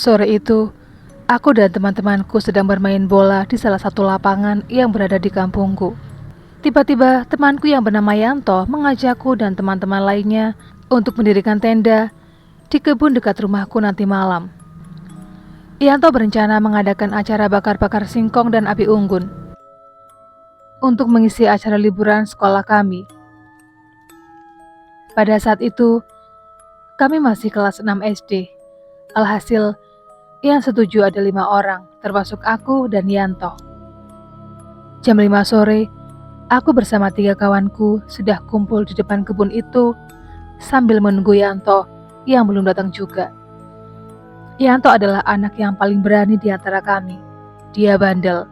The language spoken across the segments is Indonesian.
Sore itu, aku dan teman-temanku sedang bermain bola di salah satu lapangan yang berada di kampungku. Tiba-tiba temanku yang bernama Yanto mengajakku dan teman-teman lainnya untuk mendirikan tenda di kebun dekat rumahku nanti malam. Yanto berencana mengadakan acara bakar-bakar singkong dan api unggun untuk mengisi acara liburan sekolah kami. Pada saat itu, kami masih kelas 6 SD. Alhasil, yang setuju ada 5 orang, termasuk aku dan Yanto. Jam 5 sore, aku bersama 3 kawanku sudah kumpul di depan kebun itu sambil menunggu Yanto yang belum datang juga. Yanto adalah anak yang paling berani di antara kami. Dia bandel,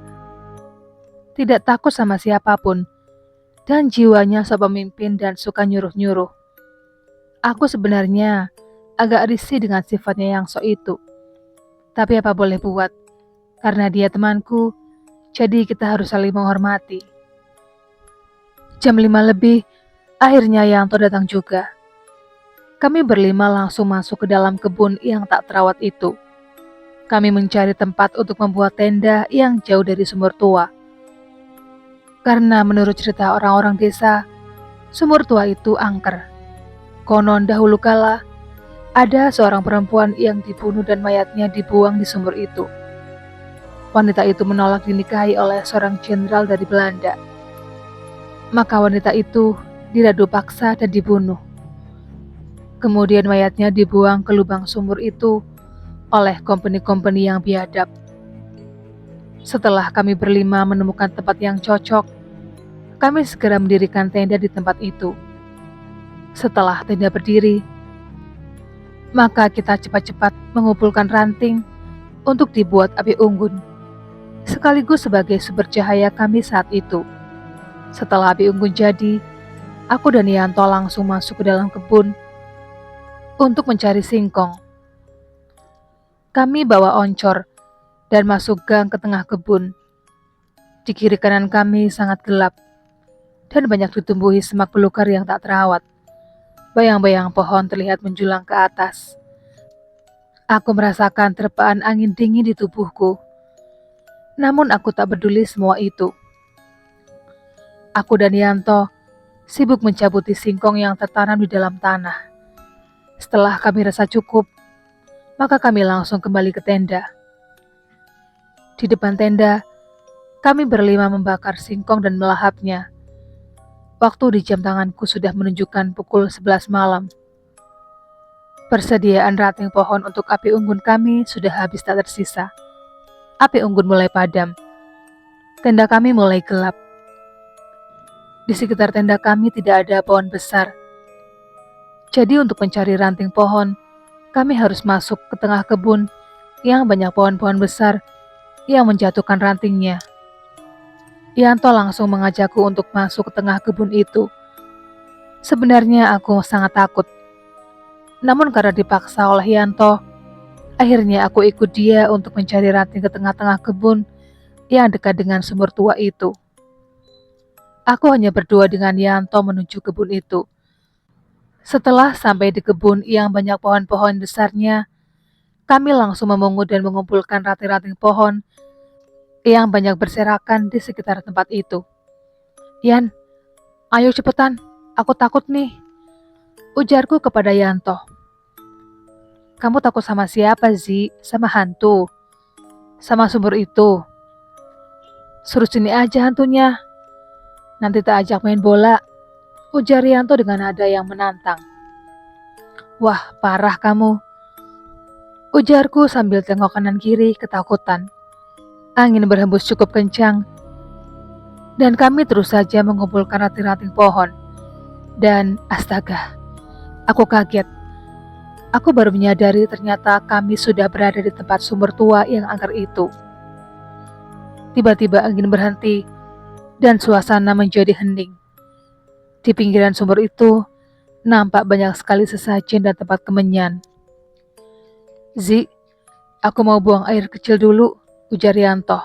tidak takut sama siapapun, dan jiwanya sok pemimpin dan suka nyuruh-nyuruh. Aku sebenarnya agak risih dengan sifatnya yang sok itu. Tapi apa boleh buat, karena dia temanku, jadi kita harus saling menghormati. Jam 5 lebih, akhirnya Yanto datang juga. Kami berlima langsung masuk ke dalam kebun yang tak terawat itu. Kami mencari tempat untuk membuat tenda yang jauh dari sumur tua. Karena menurut cerita orang-orang desa, sumur tua itu angker. Konon dahulu kala, ada seorang perempuan yang dibunuh dan mayatnya dibuang di sumur itu. Wanita itu menolak dinikahi oleh seorang jenderal dari Belanda. Maka wanita itu diradu paksa dan dibunuh. Kemudian mayatnya dibuang ke lubang sumur itu oleh kompeni-kompeni yang biadab. Setelah kami berlima menemukan tempat yang cocok, kami segera mendirikan tenda di tempat itu. Setelah tenda berdiri, maka kita cepat-cepat mengumpulkan ranting untuk dibuat api unggun, sekaligus sebagai sumber cahaya kami saat itu. Setelah api unggun jadi, aku dan Yanto langsung masuk ke dalam kebun untuk mencari singkong. Kami bawa oncor dan masuk gang ke tengah kebun. Di kiri kanan kami sangat gelap dan banyak ditumbuhi semak belukar yang tak terawat. Bayang-bayang pohon terlihat menjulang ke atas. Aku merasakan terpaan angin dingin di tubuhku. Namun aku tak peduli semua itu. Aku dan Yanto sibuk mencabuti singkong yang tertanam di dalam tanah. Setelah kami rasa cukup, maka kami langsung kembali ke tenda. Di depan tenda, kami berlima membakar singkong dan melahapnya. Waktu di jam tanganku sudah menunjukkan pukul 11 malam. Persediaan ranting pohon untuk api unggun kami sudah habis tak tersisa. Api unggun mulai padam. Tenda kami mulai gelap. Di sekitar tenda kami tidak ada pohon besar. Jadi untuk mencari ranting pohon, kami harus masuk ke tengah kebun yang banyak pohon-pohon besar yang menjatuhkan rantingnya. Yanto langsung mengajakku untuk masuk ke tengah kebun itu. Sebenarnya aku sangat takut. Namun karena dipaksa oleh Yanto, akhirnya aku ikut dia untuk mencari ranting ke tengah-tengah kebun yang dekat dengan sumur tua itu. Aku hanya berdua dengan Yanto menuju kebun itu. Setelah sampai di kebun yang banyak pohon-pohon besarnya, kami langsung memungut dan mengumpulkan ranting-ranting pohon yang banyak berserakan di sekitar tempat itu. "Yan, ayo cepetan, aku takut nih," ujarku kepada Yanto. "Kamu takut sama siapa, Zi? Sama hantu? Sama sumur itu? Suruh sini aja hantunya. Nanti tak ajak main bola," ujar Yanto dengan nada yang menantang. "Wah, parah kamu," ujarku sambil tengok kanan kiri ketakutan. Angin berhembus cukup kencang, dan kami terus saja mengumpulkan ranting-ranting pohon. Dan astaga, aku kaget. Aku baru menyadari ternyata kami sudah berada di tempat sumur tua yang angker itu. Tiba-tiba angin berhenti, dan suasana menjadi hening. Di pinggiran sumur itu, nampak banyak sekali sesajen dan tempat kemenyan. "Zi, aku mau buang air kecil dulu," ujar Yanto.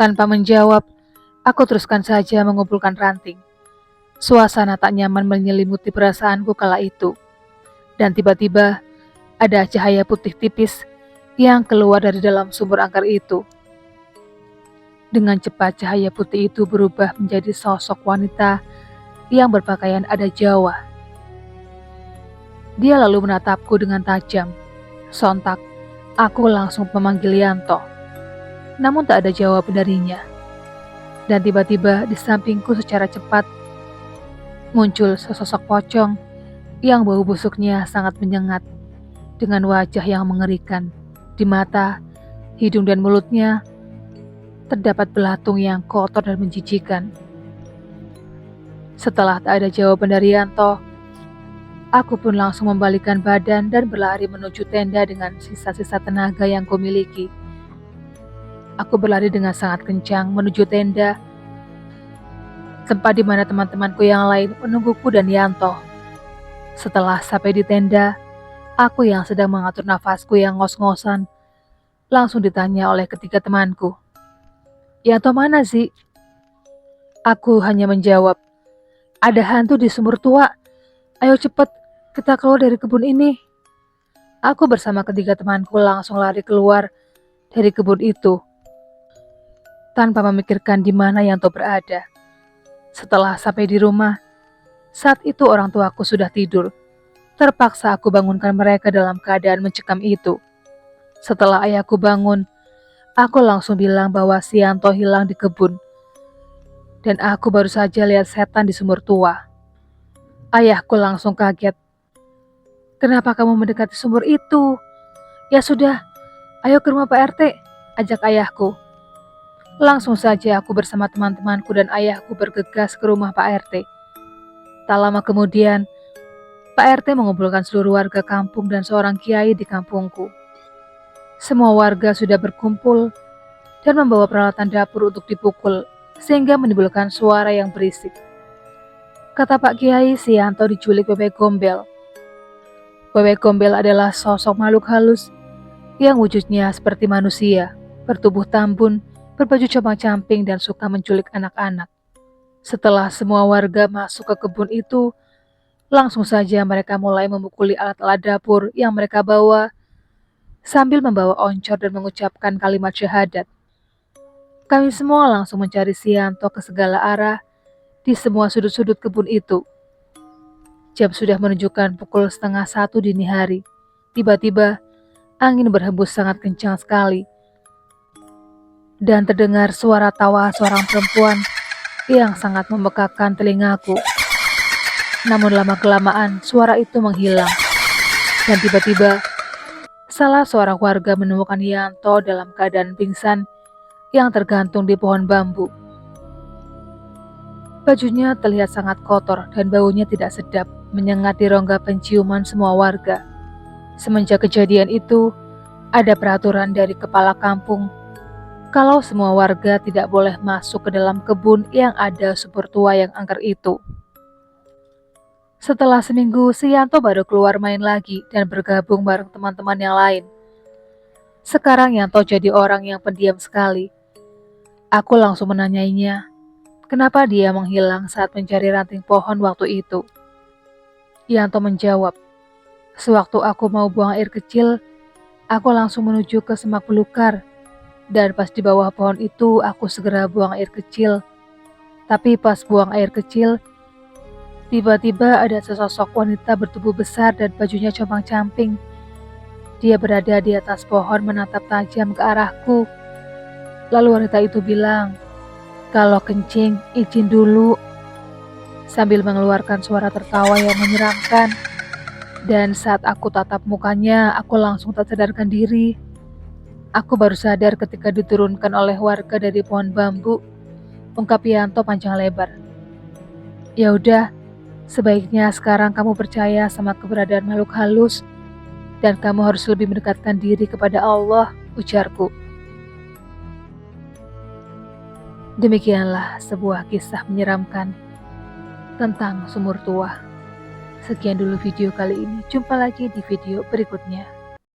Tanpa menjawab, aku teruskan saja mengumpulkan ranting. Suasana tak nyaman menyelimuti perasaanku kala itu. Dan tiba-tiba, ada cahaya putih tipis yang keluar dari dalam sumur angker itu. Dengan cepat cahaya putih itu berubah menjadi sosok wanita yang berpakaian adat Jawa. Dia lalu menatapku dengan tajam. Sontak, aku langsung memanggil Yanto. Namun tak ada jawaban darinya. Dan tiba-tiba di sampingku secara cepat muncul sesosok pocong yang bau busuknya sangat menyengat dengan wajah yang mengerikan. Di mata, hidung dan mulutnya terdapat belatung yang kotor dan menjijikan. Setelah tak ada jawaban dari Yanto, aku pun langsung membalikkan badan dan berlari menuju tenda dengan sisa-sisa tenaga yang kumiliki. Aku berlari dengan sangat kencang menuju tenda, tempat di mana teman-temanku yang lain menungguku dan Yanto. Setelah sampai di tenda, aku yang sedang mengatur nafasku yang ngos-ngosan langsung ditanya oleh ketiga temanku. "Yanto mana sih?" Aku hanya menjawab, "Ada hantu di sumur tua. Ayo cepet, kita keluar dari kebun ini." Aku bersama ketiga temanku langsung lari keluar dari kebun itu, tanpa memikirkan di mana Yanto berada. Setelah sampai di rumah, saat itu orang tuaku sudah tidur. Terpaksa aku bangunkan mereka dalam keadaan mencekam itu. Setelah ayahku bangun, aku langsung bilang bahwa si Yanto hilang di kebun. Dan aku baru saja lihat setan di sumur tua. Ayahku langsung kaget. "Kenapa kamu mendekati sumur itu?" "Ya sudah, ayo ke rumah Pak RT," ajak ayahku. Langsung saja aku bersama teman-temanku dan ayahku bergegas ke rumah Pak RT. Tak lama kemudian, Pak RT mengumpulkan seluruh warga kampung dan seorang kiai di kampungku. Semua warga sudah berkumpul dan membawa peralatan dapur untuk dipukul, sehingga menimbulkan suara yang berisik. Kata Pak Kiai, si Yanto diculik Bebek Gombel. Bebek Gombel adalah sosok makhluk halus yang wujudnya seperti manusia, bertubuh tambun, berbaju compang-camping dan suka menculik anak-anak. Setelah semua warga masuk ke kebun itu, langsung saja mereka mulai memukuli alat-alat dapur yang mereka bawa sambil membawa oncor dan mengucapkan kalimat syahadat. Kami semua langsung mencari si Yanto ke segala arah di semua sudut-sudut kebun itu. Jam sudah menunjukkan pukul 12:30 dini hari. Tiba-tiba, angin berhembus sangat kencang sekali. Dan terdengar suara tawa seorang perempuan yang sangat membekakkan telingaku. Namun lama-kelamaan suara itu menghilang. Dan tiba-tiba, salah seorang warga menemukan Yanto dalam keadaan pingsan yang tergantung di pohon bambu. Bajunya terlihat sangat kotor dan baunya tidak sedap, menyengat di rongga penciuman semua warga. Semenjak kejadian itu, ada peraturan dari kepala kampung kalau semua warga tidak boleh masuk ke dalam kebun yang ada sumur tua yang angker itu. Setelah seminggu, si Yanto baru keluar main lagi dan bergabung bareng teman-teman yang lain. Sekarang Yanto jadi orang yang pendiam sekali. Aku langsung menanyainya, kenapa dia menghilang saat mencari ranting pohon waktu itu. Yanto menjawab, "Sewaktu aku mau buang air kecil, aku langsung menuju ke semak belukar. Dan pas di bawah pohon itu, aku segera buang air kecil. Tapi pas buang air kecil, tiba-tiba ada sesosok wanita bertubuh besar dan bajunya compang-camping. Dia berada di atas pohon menatap tajam ke arahku. Lalu wanita itu bilang, 'Kalau kencing, izin dulu,' sambil mengeluarkan suara tertawa yang menyeramkan. Dan saat aku tatap mukanya, aku langsung tak sadarkan diri. Aku baru sadar ketika diturunkan oleh warga dari pohon bambu," ungkap Yanto panjang lebar. "Ya udah, sebaiknya sekarang kamu percaya sama keberadaan makhluk halus dan kamu harus lebih mendekatkan diri kepada Allah," ujarku. Demikianlah sebuah kisah menyeramkan tentang sumur tua. Sekian dulu video kali ini, jumpa lagi di video berikutnya.